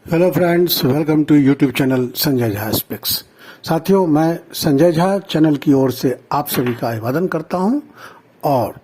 Hello friends, welcome to YouTube channel Sanjay Jha speaks. साथियों, मैं Sanjay Jha channel की ओर से आप सभी का अभिवादन करता हूं और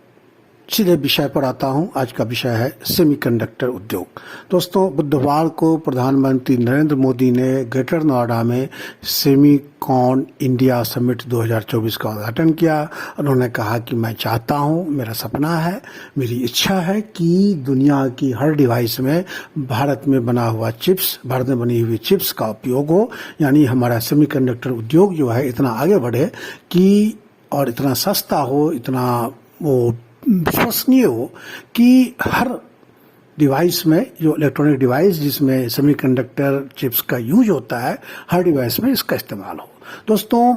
सीधे विषय पर आता हूं। आज का विषय है सेमीकंडक्टर उद्योग। दोस्तों, बुधवार को प्रधानमंत्री नरेंद्र मोदी ने ग्रेटर नोएडा में सेमीकॉन इंडिया समिट 2024 का उद्घाटन किया। उन्होंने कहा कि मैं चाहता हूं, मेरा सपना है, मेरी इच्छा है कि दुनिया की हर डिवाइस में भारत में बना हुआ चिप्स, भारत में बनी हुई चिप्स का उपयोग हो। यानी हमारा सेमीकंडक्टर उद्योग जो है इतना आगे बढ़े कि और इतना सस्ता हो, इतना वो विश्वसनीय हो कि हर डिवाइस में, जो इलेक्ट्रॉनिक डिवाइस जिसमें सेमीकंडक्टर चिप्स का यूज होता है, हर डिवाइस में इसका इस्तेमाल हो। दोस्तों,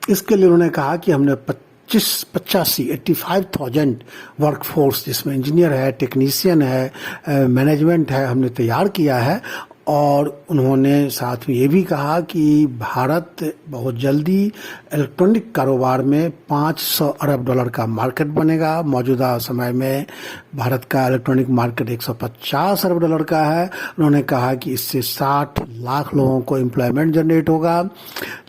इसके लिए उन्होंने कहा कि हमने 85,000 वर्कफोर्स, जिसमें इंजीनियर है, टेक्नीशियन है, मैनेजमेंट है, हमने तैयार किया है। और उन्होंने साथ में ये भी कहा कि भारत बहुत जल्दी इलेक्ट्रॉनिक कारोबार में $500 अरब का मार्केट बनेगा। मौजूदा समय में भारत का इलेक्ट्रॉनिक मार्केट $150 अरब का है। उन्होंने कहा कि इससे 60 लाख लोगों को एम्प्लॉयमेंट जनरेट होगा।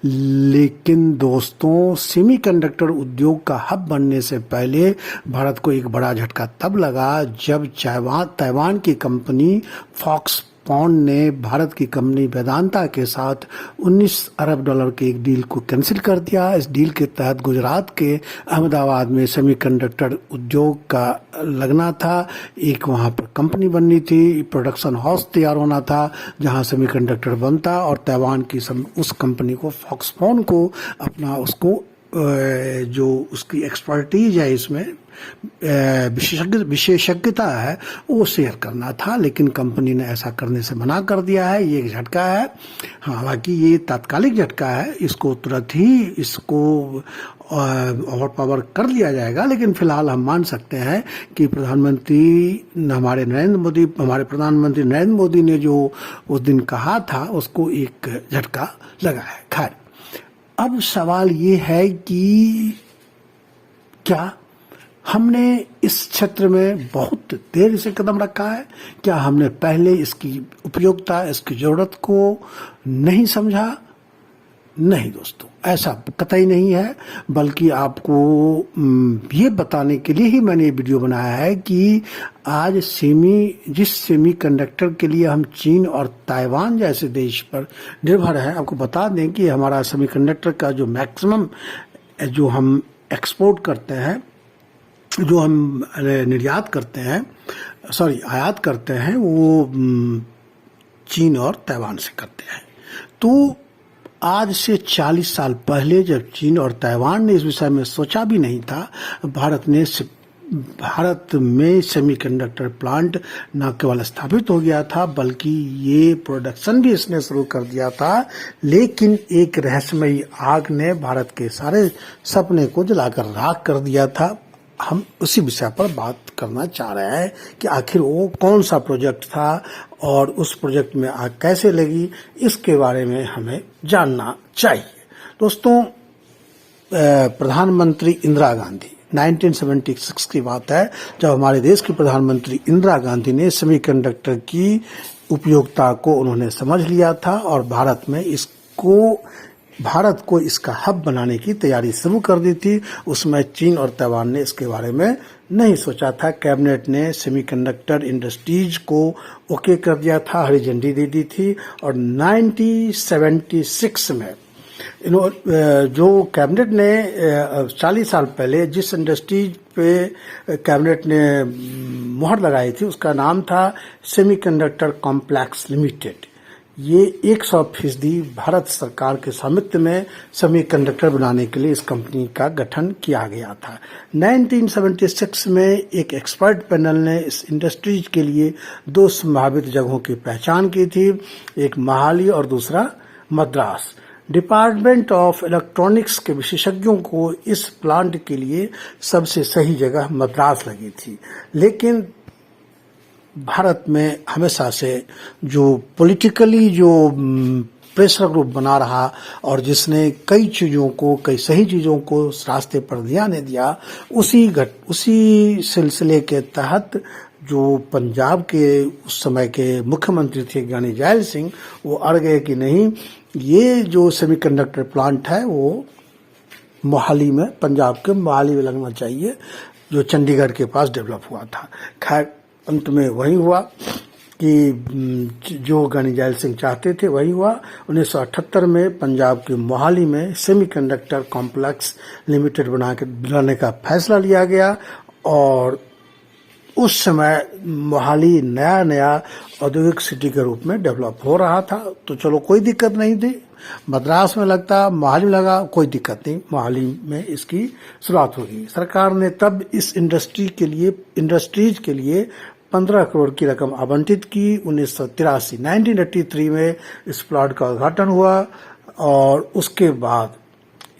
लेकिन दोस्तों, सेमीकंडक्टर उद्योग का हब बनने से पहले भारत को एक बड़ा झटका तब लगा जब ताइवान की कंपनी फॉक्सकॉन ने भारत की कंपनी वेदांता के साथ $19 अरब के एक डील को कैंसिल कर दिया। इस डील के तहत गुजरात के अहमदाबाद में सेमीकंडक्टर उद्योग का लगना था। एक वहाँ पर कंपनी बननी थी, प्रोडक्शन हाउस तैयार होना था जहाँ सेमीकंडक्टर बनता, और ताइवान की उस कंपनी को, फॉक्सकॉन को, अपना उसको जो उसकी एक्सपर्टीज है, इसमें विशेषज्ञता है, वो शेयर करना था। लेकिन कंपनी ने ऐसा करने से मना कर दिया है। ये एक झटका है। हालांकि ये तात्कालिक झटका है, इसको तुरंत ही इसको ओवर पावर कर लिया जाएगा। लेकिन फिलहाल हम मान सकते हैं कि हमारे प्रधानमंत्री नरेंद्र मोदी ने जो उस दिन कहा था, उसको एक झटका लगा है। खैर, अब सवाल ये है कि क्या हमने इस क्षेत्र में बहुत देर से कदम रखा है? क्या हमने पहले इसकी उपयोगिता, इसकी जरूरत को नहीं समझा? नहीं दोस्तों, ऐसा कतई नहीं है। बल्कि आपको ये बताने के लिए ही मैंने ये वीडियो बनाया है कि आज जिस सेमीकंडक्टर के लिए हम चीन और ताइवान जैसे देश पर निर्भर हैं, आपको बता दें कि हमारा सेमीकंडक्टर का जो मैक्सिमम जो हम एक्सपोर्ट करते हैं, जो हम आयात करते हैं, वो चीन और ताइवान से करते हैं। तो आज से 40 साल पहले जब चीन और ताइवान ने इस विषय में सोचा भी नहीं था, भारत में सेमीकंडक्टर प्लांट न केवल स्थापित हो गया था, बल्कि ये प्रोडक्शन भी इसने शुरू कर दिया था। लेकिन एक रहस्यमयी आग ने भारत के सारे सपने को जलाकर राख कर दिया था। हम उसी विषय पर बात करना चाह रहे हैं कि आखिर वो कौन सा प्रोजेक्ट था और उस प्रोजेक्ट में आग कैसे लगी, इसके बारे में हमें जानना चाहिए। दोस्तों, प्रधानमंत्री इंदिरा गांधी, 1976 की बात है, जब हमारे देश की प्रधानमंत्री इंदिरा गांधी ने सेमीकंडक्टर की उपयोगिता को उन्होंने समझ लिया था और भारत को इसका हब बनाने की तैयारी शुरू कर दी थी। उसमें चीन और ताइवान ने इसके बारे में नहीं सोचा था। कैबिनेट ने सेमीकंडक्टर इंडस्ट्रीज को ओके कर दिया था, हरी झंडी दे दी थी। और 1976 में जो कैबिनेट ने 40 साल पहले जिस इंडस्ट्रीज पे कैबिनेट ने मुहर लगाई थी, उसका नाम था सेमीकंडक्टर कॉम्प्लेक्स लिमिटेड। ये 100% भारत सरकार के स्वामित्व में सेमीकंडक्टर बनाने के लिए इस कंपनी का गठन किया गया था। 1976 में एक एक्सपर्ट पैनल ने इस इंडस्ट्रीज के लिए 2 संभावित जगहों की पहचान की थी, एक मोहाली और दूसरा मद्रास। डिपार्टमेंट ऑफ इलेक्ट्रॉनिक्स के विशेषज्ञों को इस प्लांट के लिए सबसे सही जगह मद्रास लगी थी। लेकिन भारत में हमेशा से जो पॉलिटिकली जो प्रेशर ग्रुप बना रहा और जिसने कई सही चीज़ों को रास्ते पर दिया, उसी सिलसिले के तहत जो पंजाब के उस समय के मुख्यमंत्री थे ज्ञानी जैल सिंह, वो अड़ गए कि नहीं, ये जो सेमीकंडक्टर प्लांट है वो मोहाली में, पंजाब के मोहाली में लगना चाहिए, जो चंडीगढ़ के पास डेवलप हुआ था। खैर अंत में वही हुआ कि जो ज्ञानी जैल सिंह चाहते थे वही हुआ। 1978 में पंजाब के मोहाली में सेमीकंडक्टर कॉम्प्लेक्स लिमिटेड बनाने का फैसला लिया गया और उस समय मोहाली नया नया औद्योगिक सिटी के रूप में डेवलप हो रहा था। तो चलो कोई दिक्कत नहीं थी, मद्रास में लगता, मोहाली में लगा, कोई दिक्कत नहीं, मोहाली में इसकी शुरुआत होगी। सरकार ने तब इस इंडस्ट्रीज के लिए 15 करोड़ की रकम आवंटित की। 1983 में इस प्लांट का उद्घाटन हुआ और उसके बाद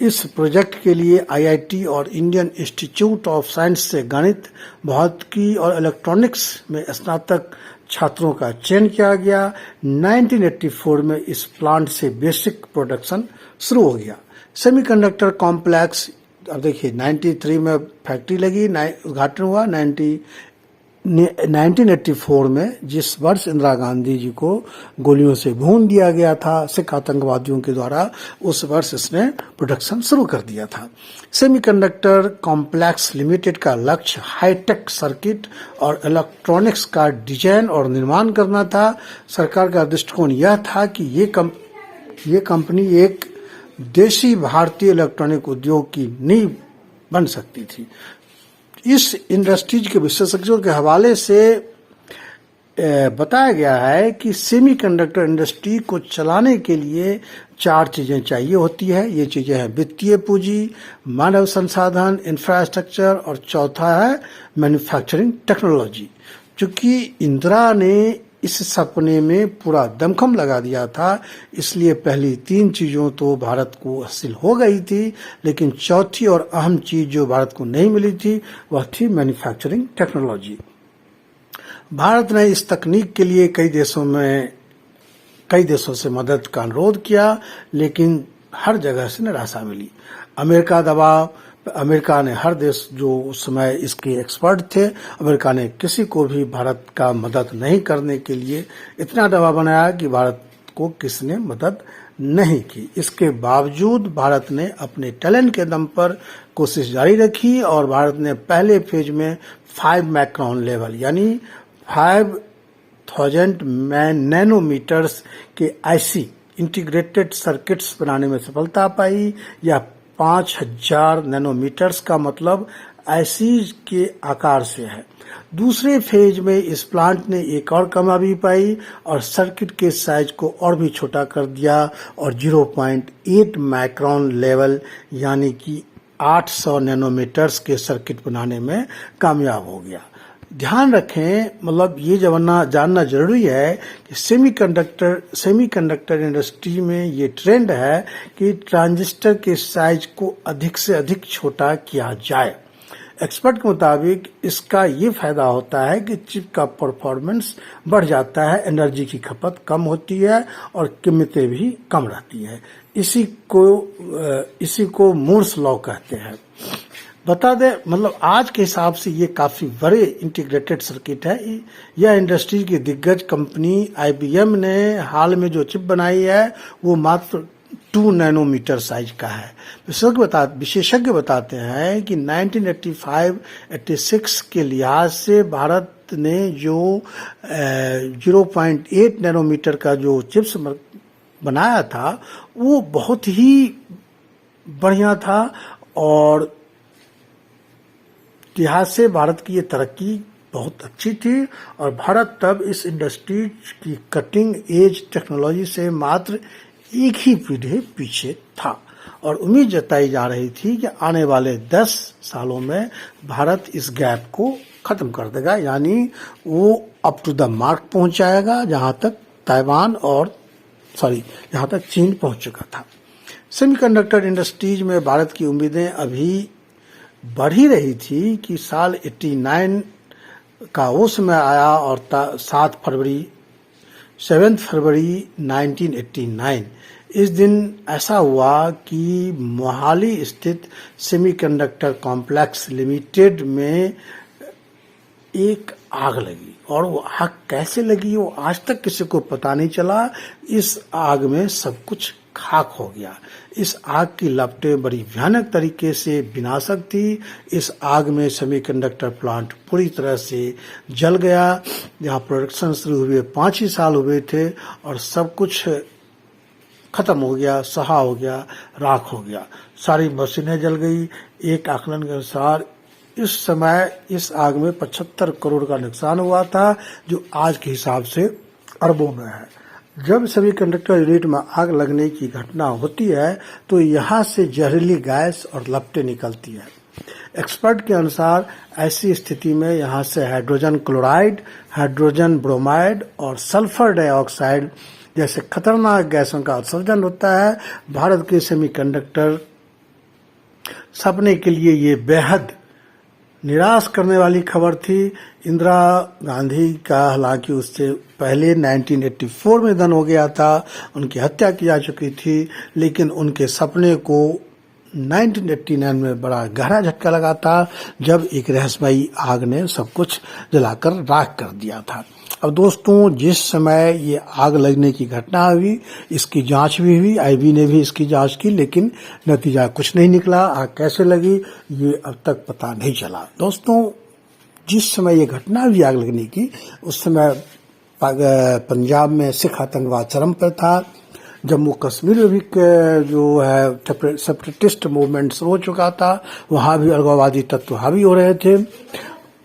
इस प्रोजेक्ट के लिए आईआईटी और इंडियन इंस्टीट्यूट ऑफ साइंस से गणित, भौतिकी और इलेक्ट्रॉनिक्स में स्नातक छात्रों का चयन किया गया। 1984 में इस प्लांट से बेसिक प्रोडक्शन शुरू हो गया। सेमीकंडक्टर कॉम्प्लेक्स, अब देखिए 93 में फैक्ट्री लगी, उद्घाटन हुआ। 1984 में जिस वर्ष इंदिरा गांधी जी को गोलियों से भून दिया गया था सिख आतंकवादियों के द्वारा, उस वर्ष इसने प्रोडक्शन शुरू कर दिया था। सेमीकंडक्टर कॉम्प्लेक्स लिमिटेड का लक्ष्य हाईटेक सर्किट और इलेक्ट्रॉनिक्स का डिजाइन और निर्माण करना था। सरकार का दृष्टिकोण यह था कि ये कंपनी एक देशी भारतीय इलेक्ट्रॉनिक उद्योग की नींव बन सकती थी। इस इंडस्ट्रीज के विशेषज्ञों के हवाले से बताया गया है कि सेमीकंडक्टर इंडस्ट्री को चलाने के लिए 4 चीजें चाहिए होती है। ये चीजें हैं वित्तीय पूंजी, मानव संसाधन, इंफ्रास्ट्रक्चर और चौथा है मैन्युफैक्चरिंग टेक्नोलॉजी। चूंकि इंदिरा ने इस सपने में पूरा दमखम लगा दिया था, इसलिए पहली 3 चीजों तो भारत को हासिल हो गई थी, लेकिन चौथी और अहम चीज जो भारत को नहीं मिली थी वह थी मैन्युफैक्चरिंग टेक्नोलॉजी। भारत ने इस तकनीक के लिए कई देशों से मदद का अनुरोध किया, लेकिन हर जगह से निराशा मिली। अमेरिका ने, हर देश जो उस समय इसके एक्सपर्ट थे, अमेरिका ने किसी को भी भारत का मदद नहीं करने के लिए इतना दबाव बनाया कि भारत को किसी ने मदद नहीं की। इसके बावजूद भारत ने अपने टैलेंट के दम पर कोशिश जारी रखी और भारत ने पहले फेज में 5 माइक्रोन लेवल यानी 5000 नैनोमीटर्स के आईसी इंटीग्रेटेड सर्किट्स बनाने में सफलता पाई। या 5000 नैनोमीटर्स का मतलब आईसी के आकार से है। दूसरे फेज में इस प्लांट ने एक और कामयाबी पाई और सर्किट के साइज को और भी छोटा कर दिया और 0.8 माइक्रोन लेवल यानी कि 800 नैनोमीटर्स के सर्किट बनाने में कामयाब हो गया। ध्यान रखें, मतलब ये जानना जरूरी है कि सेमीकंडक्टर इंडस्ट्री में ये ट्रेंड है कि ट्रांजिस्टर के साइज को अधिक से अधिक छोटा किया जाए। एक्सपर्ट के मुताबिक इसका ये फायदा होता है कि चिप का परफॉर्मेंस बढ़ जाता है, एनर्जी की खपत कम होती है और कीमतें भी कम रहती है। इसी को मूर्स लॉ कहते हैं। बता दें, मतलब आज के हिसाब से ये काफी बड़े इंटीग्रेटेड सर्किट है। यह इंडस्ट्री की दिग्गज कंपनी IBM ने हाल में जो चिप बनाई है वो मात्र 2 नैनोमीटर साइज का है। विशेषज्ञ बताते हैं कि 1985-86 के लिहाज से भारत ने जो 0.8 नैनोमीटर का जो चिप्स बनाया था वो बहुत ही बढ़िया था और इतिहास से भारत की ये तरक्की बहुत अच्छी थी और भारत तब इस इंडस्ट्री की कटिंग एज टेक्नोलॉजी से मात्र एक ही पीढ़ी पीछे था और उम्मीद जताई जा रही थी कि आने वाले 10 सालों में भारत इस गैप को खत्म कर देगा, यानी वो अप टू द मार्क पहुंच जाएगा जहां तक चीन पहुंच चुका था। सेमीकंडक्टर इंडस्ट्रीज में भारत की उम्मीदें अभी बढ़ ही रही थी कि साल 89 का वो समय आया और 7 फरवरी 1989 इस दिन ऐसा हुआ कि मोहाली स्थित सेमीकंडक्टर कॉम्प्लेक्स लिमिटेड में एक आग लगी, और वो आग कैसे लगी वो आज तक किसी को पता नहीं चला। इस आग में सब कुछ खाक हो गया। इस आग की लपटें बड़ी भयानक तरीके से विनाशक थी। इस आग में सेमीकंडक्टर प्लांट पूरी तरह से जल गया। जहाँ प्रोडक्शन शुरू हुए 5 ही साल हुए थे और सब कुछ खत्म हो गया, सहा हो गया, राख हो गया। सारी मशीनें जल गई। एक आकलन के अनुसार इस समय इस आग में 75 करोड़ का नुकसान हुआ था, जो आज के हिसाब से अरबों में है। जब सेमीकंडक्टर यूनिट में आग लगने की घटना होती है तो यहाँ से जहरीली गैस और लपटें निकलती है। एक्सपर्ट के अनुसार ऐसी स्थिति में यहाँ से हाइड्रोजन क्लोराइड, हाइड्रोजन ब्रोमाइड और सल्फर डाइऑक्साइड जैसे खतरनाक गैसों का उत्सर्जन होता है। भारत के सेमीकंडक्टर सपने के लिए ये बेहद निराश करने वाली खबर थी। इंदिरा गांधी का हालांकि उससे पहले 1984 में निधन हो गया था, उनकी हत्या की जा चुकी थी, लेकिन उनके सपने को 1989 में बड़ा गहरा झटका लगा था जब एक रहस्यमयी आग ने सब कुछ जलाकर राख कर दिया था। अब दोस्तों, जिस समय ये आग लगने की घटना हुई, इसकी जांच भी हुई, आईबी ने भी इसकी जांच की, लेकिन नतीजा कुछ नहीं निकला। आग कैसे लगी ये अब तक पता नहीं चला। दोस्तों, जिस समय ये घटना हुई आग लगने की, उस समय पंजाब में सिख आतंकवाद चरम पर था। जम्मू कश्मीर में भी जो है सेपरेटिस्ट मूवमेंट शुरू हो चुका था, वहाँ भी अलगाववादी तत्व हावी हो रहे थे।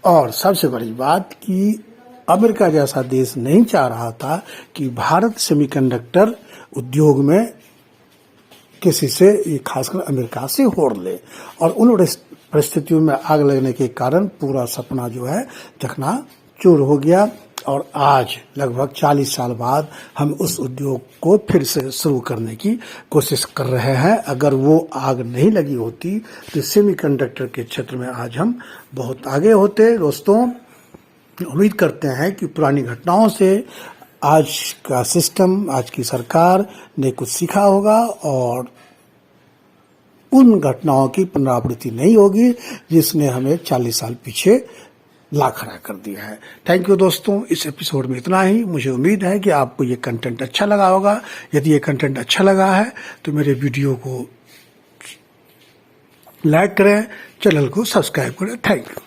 और सबसे बड़ी बात कि अमेरिका जैसा देश नहीं चाह रहा था कि भारत सेमीकंडक्टर उद्योग में किसी से, खासकर अमेरिका से होड़ ले। और उन परिस्थितियों में आग लगने के कारण पूरा सपना जो है चकनाचूर हो गया। और आज लगभग 40 साल बाद हम उस उद्योग को फिर से शुरू करने की कोशिश कर रहे हैं। अगर वो आग नहीं लगी होती तो सेमीकंडक्टर के क्षेत्र में आज हम बहुत आगे होते। दोस्तों, उम्मीद करते हैं कि पुरानी घटनाओं से आज का सिस्टम, आज की सरकार ने कुछ सीखा होगा और उन घटनाओं की पुनरावृत्ति नहीं होगी जिसने हमें 40 साल पीछे ला खड़ा कर दिया है। थैंक यू दोस्तों, इस एपिसोड में इतना ही। मुझे उम्मीद है कि आपको ये कंटेंट अच्छा लगा होगा। यदि ये कंटेंट अच्छा लगा है तो मेरे वीडियो को लाइक करें, चैनल को सब्सक्राइब करें। Thank you.